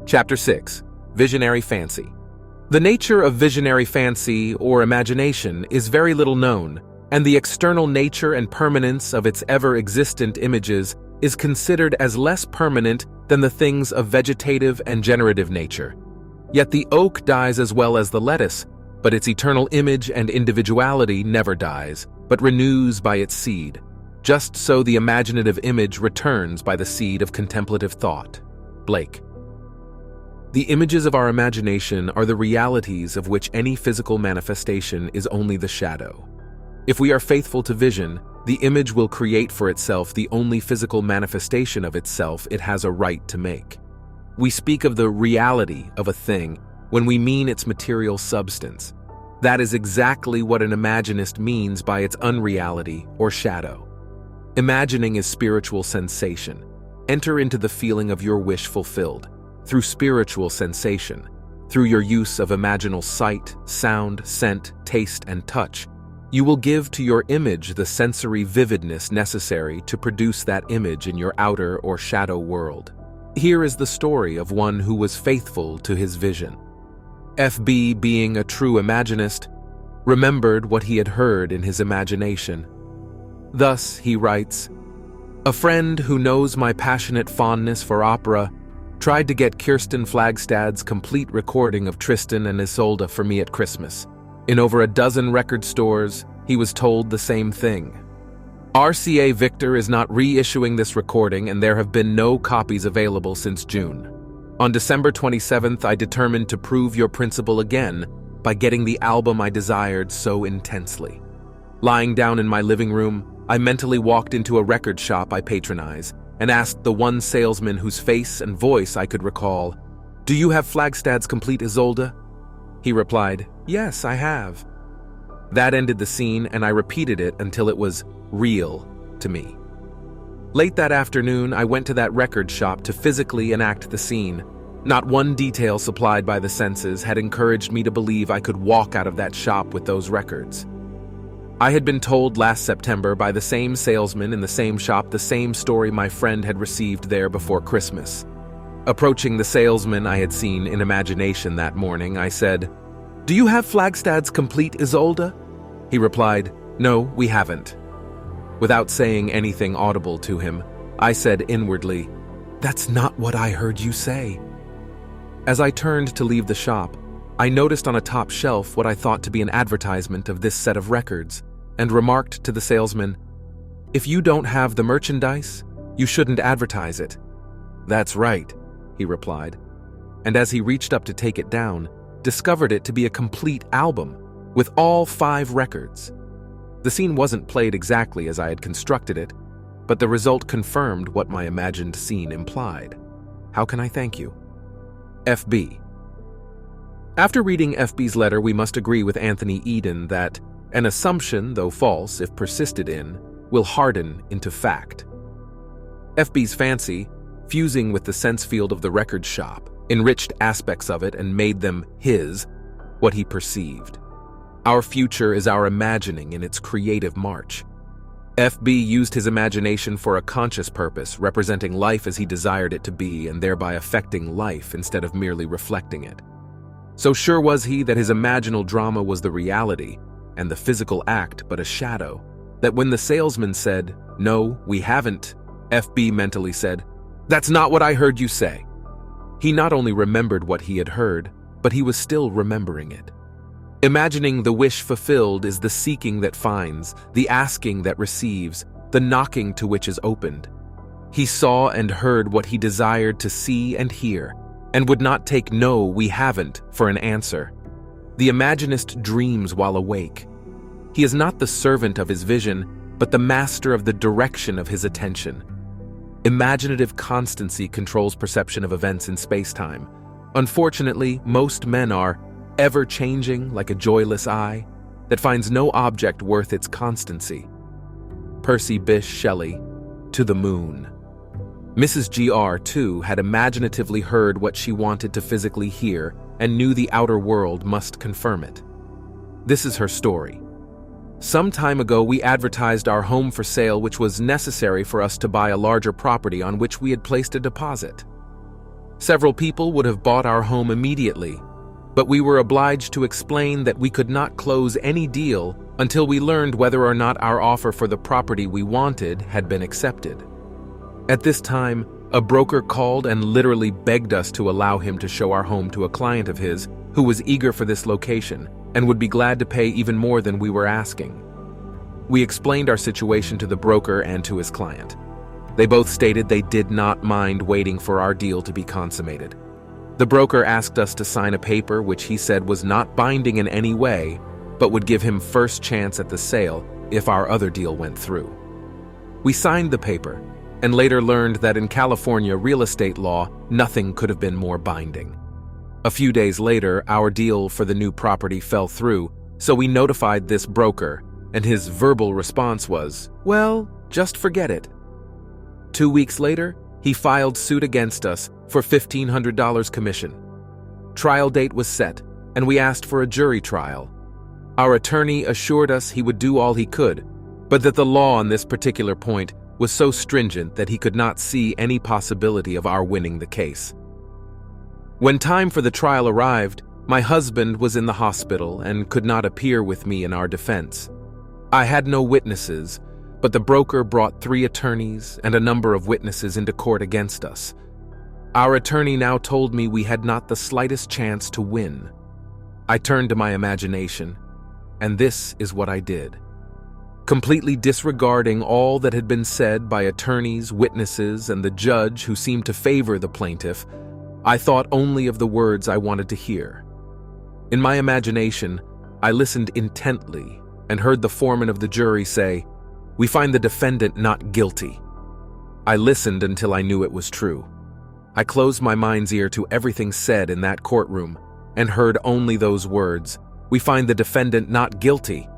Chapter 6. Visionary Fancy. The nature of visionary fancy or imagination is very little known, and the external nature and permanence of its ever-existent images is considered as less permanent than the things of vegetative and generative nature. Yet the oak dies as well as the lettuce, but its eternal image and individuality never dies, but renews by its seed. Just so the imaginative image returns by the seed of contemplative thought. Blake. The images of our imagination are the realities of which any physical manifestation is only the shadow. If we are faithful to vision, the image will create for itself the only physical manifestation of itself it has a right to make. We speak of the reality of a thing when we mean its material substance. That is exactly what an imaginist means by its unreality or shadow. Imagining is spiritual sensation. Enter into the feeling of your wish fulfilled through spiritual sensation, through your use of imaginal sight, sound, scent, taste, and touch. You will give to your image the sensory vividness necessary to produce that image in your outer or shadow world. Here is the story of one who was faithful to his vision. FB, being a true imaginist, remembered what he had heard in his imagination. Thus, he writes, "A friend who knows my passionate fondness for opera tried to get Kirsten Flagstad's complete recording of Tristan and Isolde for me at Christmas. In over a dozen record stores, he was told the same thing. RCA Victor is not reissuing this recording, and there have been no copies available since June. On December 27th, I determined to prove your principle again by getting the album I desired so intensely. Lying down in my living room, I mentally walked into a record shop I patronize and asked the one salesman whose face and voice I could recall, 'Do you have Flagstad's complete Isolde?' He replied, 'Yes, I have.' That ended the scene, and I repeated it until it was real to me. Late that afternoon, I went to that record shop to physically enact the scene. Not one detail supplied by the senses had encouraged me to believe I could walk out of that shop with those records. I had been told last September by the same salesman in the same shop the same story my friend had received there before Christmas. Approaching the salesman I had seen in imagination that morning, I said, 'Do you have Flagstad's complete Isolde?' He replied, 'No, we haven't.' Without saying anything audible to him, I said inwardly, 'That's not what I heard you say.' As I turned to leave the shop, I noticed on a top shelf what I thought to be an advertisement of this set of records, and remarked to the salesman, 'If you don't have the merchandise, you shouldn't advertise it.' 'That's right,' he replied, and as he reached up to take it down, discovered it to be a complete album, with all 5 records. The scene wasn't played exactly as I had constructed it, but the result confirmed what my imagined scene implied. How can I thank you? FB. After reading FB's letter, we must agree with Anthony Eden that an assumption, though false if persisted in, will harden into fact. FB's fancy, fusing with the sense field of the record shop, enriched aspects of it and made them his, what he perceived. Our future is our imagining in its creative march. FB used his imagination for a conscious purpose, representing life as he desired it to be and thereby affecting life instead of merely reflecting it. So sure was he that his imaginal drama was the reality, and the physical act but a shadow, that when the salesman said, 'No, we haven't,' FB mentally said, 'That's not what I heard you say.' He not only remembered what he had heard, but he was still remembering it. Imagining the wish fulfilled is the seeking that finds, the asking that receives, the knocking to which is opened. He saw and heard what he desired to see and hear, and would not take "no, we haven't" for an answer. The imaginist dreams while awake. He is not the servant of his vision, but the master of the direction of his attention. Imaginative constancy controls perception of events in space-time. Unfortunately, most men are ever-changing like a joyless eye that finds no object worth its constancy. Percy Bysshe Shelley, To the Moon. Mrs. Gr, too, had imaginatively heard what she wanted to physically hear and knew the outer world must confirm it. This is her story. Some time ago, we advertised our home for sale, which was necessary for us to buy a larger property on which we had placed a deposit. Several people would have bought our home immediately, but we were obliged to explain that we could not close any deal until we learned whether or not our offer for the property we wanted had been accepted. At this time, a broker called and literally begged us to allow him to show our home to a client of his who was eager for this location and would be glad to pay even more than we were asking. We explained our situation to the broker and to his client. They both stated they did not mind waiting for our deal to be consummated. The broker asked us to sign a paper which he said was not binding in any way, but would give him first chance at the sale if our other deal went through. We signed the paper, and later learned that in California real estate law, nothing could have been more binding. A few days later, our deal for the new property fell through, so we notified this broker, and his verbal response was, "Well, just forget it." 2 weeks later, he filed suit against us for $1,500 commission. Trial date was set, and we asked for a jury trial. Our attorney assured us he would do all he could, but that the law on this particular point was so stringent that he could not see any possibility of our winning the case. When time for the trial arrived, my husband was in the hospital and could not appear with me in our defense. I had no witnesses, but the broker brought 3 attorneys and a number of witnesses into court against us. Our attorney now told me we had not the slightest chance to win. I turned to my imagination, and this is what I did. Completely disregarding all that had been said by attorneys, witnesses, and the judge who seemed to favor the plaintiff, I thought only of the words I wanted to hear. In my imagination, I listened intently and heard the foreman of the jury say, "We find the defendant not guilty." I listened until I knew it was true. I closed my mind's ear to everything said in that courtroom and heard only those words, "We find the defendant not guilty."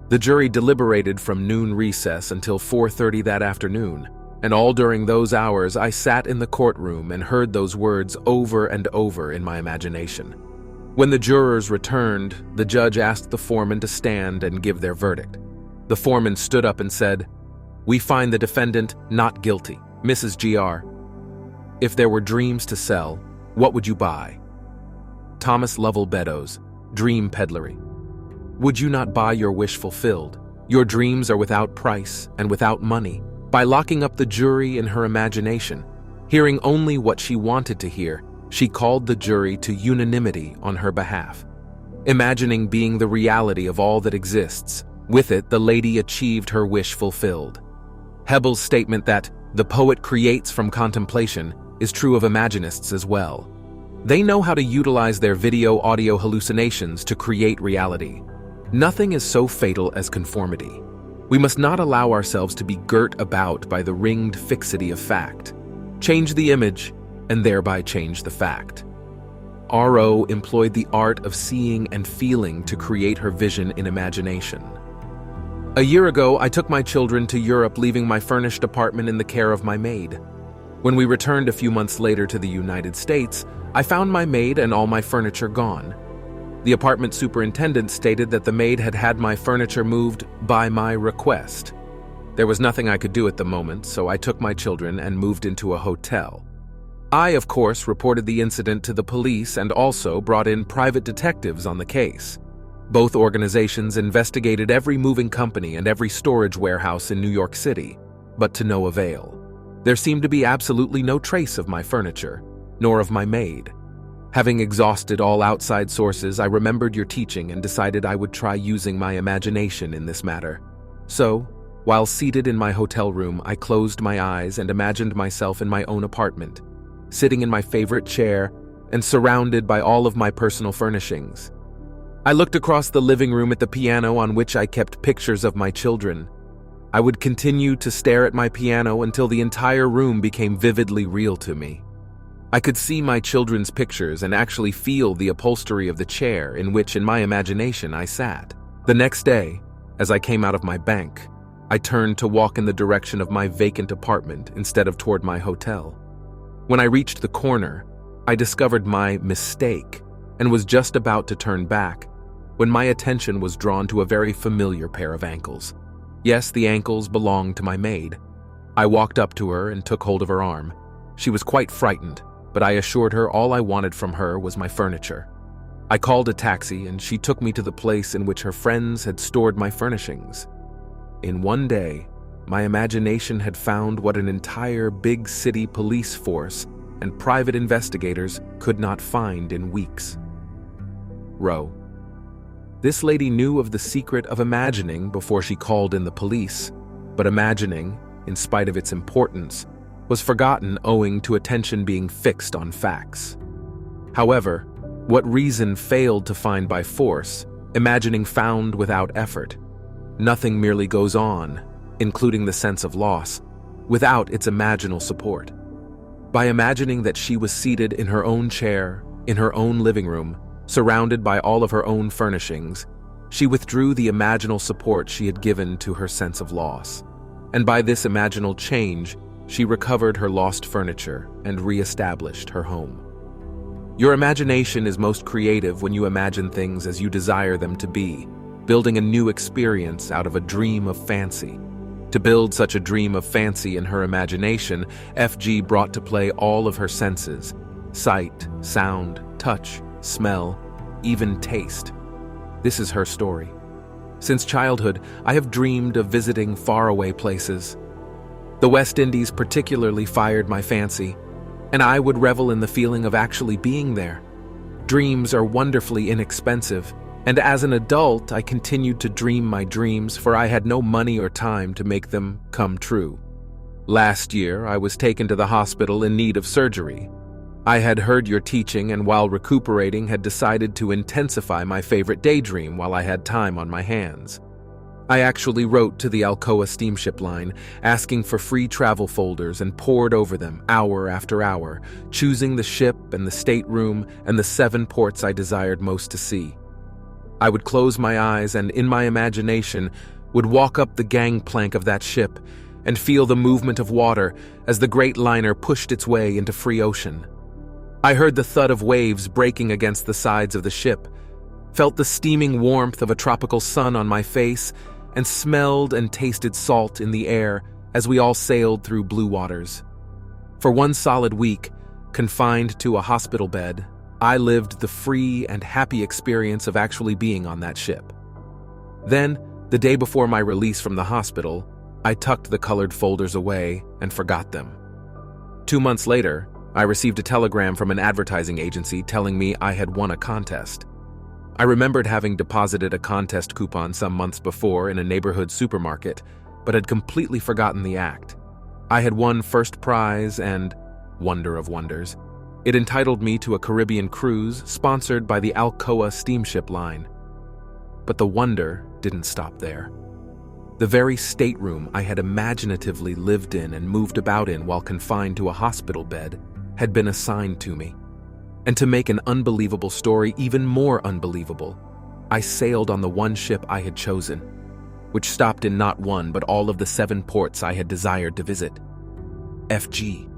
The jury deliberated from noon recess until 4:30 that afternoon, and all during those hours I sat in the courtroom and heard those words over and over in my imagination. When the jurors returned, the judge asked the foreman to stand and give their verdict. The foreman stood up and said, "We find the defendant not guilty. Mrs. Gr. If there were dreams to sell, what would you buy?" Thomas Lovell Beddoes, Dream Peddlery. Would you not buy your wish fulfilled? Your dreams are without price and without money. By locking up the jury in her imagination, hearing only what she wanted to hear, she called the jury to unanimity on her behalf. Imagining being the reality of all that exists, with it the lady achieved her wish fulfilled. Hebel's statement that the poet creates from contemplation is true of Imaginists as well. They know how to utilize their video-audio hallucinations to create reality. Nothing is so fatal as conformity. We must not allow ourselves to be girt about by the ringed fixity of fact. Change the image, and thereby change the fact. R.O. employed the art of seeing and feeling to create her vision in imagination. A year ago, I took my children to Europe, leaving my furnished apartment in the care of my maid. When we returned a few months later to the United States, I found my maid and all my furniture gone. The apartment superintendent stated that the maid had had my furniture moved by my request. There was nothing I could do at the moment, so I took my children and moved into a hotel. I, of course, reported the incident to the police and also brought in private detectives on the case. Both organizations investigated every moving company and every storage warehouse in New York City, but to no avail. There seemed to be absolutely no trace of my furniture, nor of my maid. Having exhausted all outside sources, I remembered your teaching and decided I would try using my imagination in this matter. So, while seated in my hotel room, I closed my eyes and imagined myself in my own apartment, sitting in my favorite chair and surrounded by all of my personal furnishings. I looked across the living room at the piano on which I kept pictures of my children. I would continue to stare at my piano until the entire room became vividly real to me. I could see my children's pictures and actually feel the upholstery of the chair in which, in my imagination, I sat. The next day, as I came out of my bank, I turned to walk in the direction of my vacant apartment instead of toward my hotel. When I reached the corner, I discovered my mistake and was just about to turn back when my attention was drawn to a very familiar pair of ankles. Yes, the ankles belonged to my maid. I walked up to her and took hold of her arm. She was quite frightened. but I assured her all I wanted from her was my furniture. I called a taxi and she took me to the place in which her friends had stored my furnishings. In one day, my imagination had found what an entire big city police force and private investigators could not find in weeks. Row. This lady knew of the secret of imagining before she called in the police, but imagining, in spite of its importance, was forgotten owing to attention being fixed on facts. However, what reason failed to find by force, imagining found without effort. Nothing merely goes on, including the sense of loss, without its imaginal support. By imagining that she was seated in her own chair, in her own living room, surrounded by all of her own furnishings, she withdrew the imaginal support she had given to her sense of loss. And by this imaginal change, she recovered her lost furniture and re-established her home. Your imagination is most creative when you imagine things as you desire them to be, building a new experience out of a dream of fancy. To build such a dream of fancy in her imagination, FG brought to play all of her senses: sight, sound, touch, smell, even taste. This is her story. Since childhood, I have dreamed of visiting faraway places. The West Indies particularly fired my fancy, and I would revel in the feeling of actually being there. Dreams are wonderfully inexpensive, and as an adult, I continued to dream my dreams, for I had no money or time to make them come true. Last year, I was taken to the hospital in need of surgery. I had heard your teaching, and while recuperating, had decided to intensify my favorite daydream while I had time on my hands. I actually wrote to the Alcoa steamship line, asking for free travel folders, and pored over them hour after hour, choosing the ship and the stateroom and the 7 ports I desired most to see. I would close my eyes and, in my imagination, would walk up the gangplank of that ship and feel the movement of water as the great liner pushed its way into free ocean. I heard the thud of waves breaking against the sides of the ship, felt the steaming warmth of a tropical sun on my face, and smelled and tasted salt in the air as we all sailed through blue waters. For 1 solid week, confined to a hospital bed, I lived the free and happy experience of actually being on that ship. Then, the day before my release from the hospital, I tucked the colored folders away and forgot them. 2 months later, I received a telegram from an advertising agency telling me I had won a contest. I remembered having deposited a contest coupon some months before in a neighborhood supermarket, but had completely forgotten the act. I had won first prize and, wonder of wonders, it entitled me to a Caribbean cruise sponsored by the Alcoa steamship line. But the wonder didn't stop there. The very stateroom I had imaginatively lived in and moved about in while confined to a hospital bed had been assigned to me. And to make an unbelievable story even more unbelievable, I sailed on the one ship I had chosen, which stopped in not one but all of the 7 ports I had desired to visit. FG.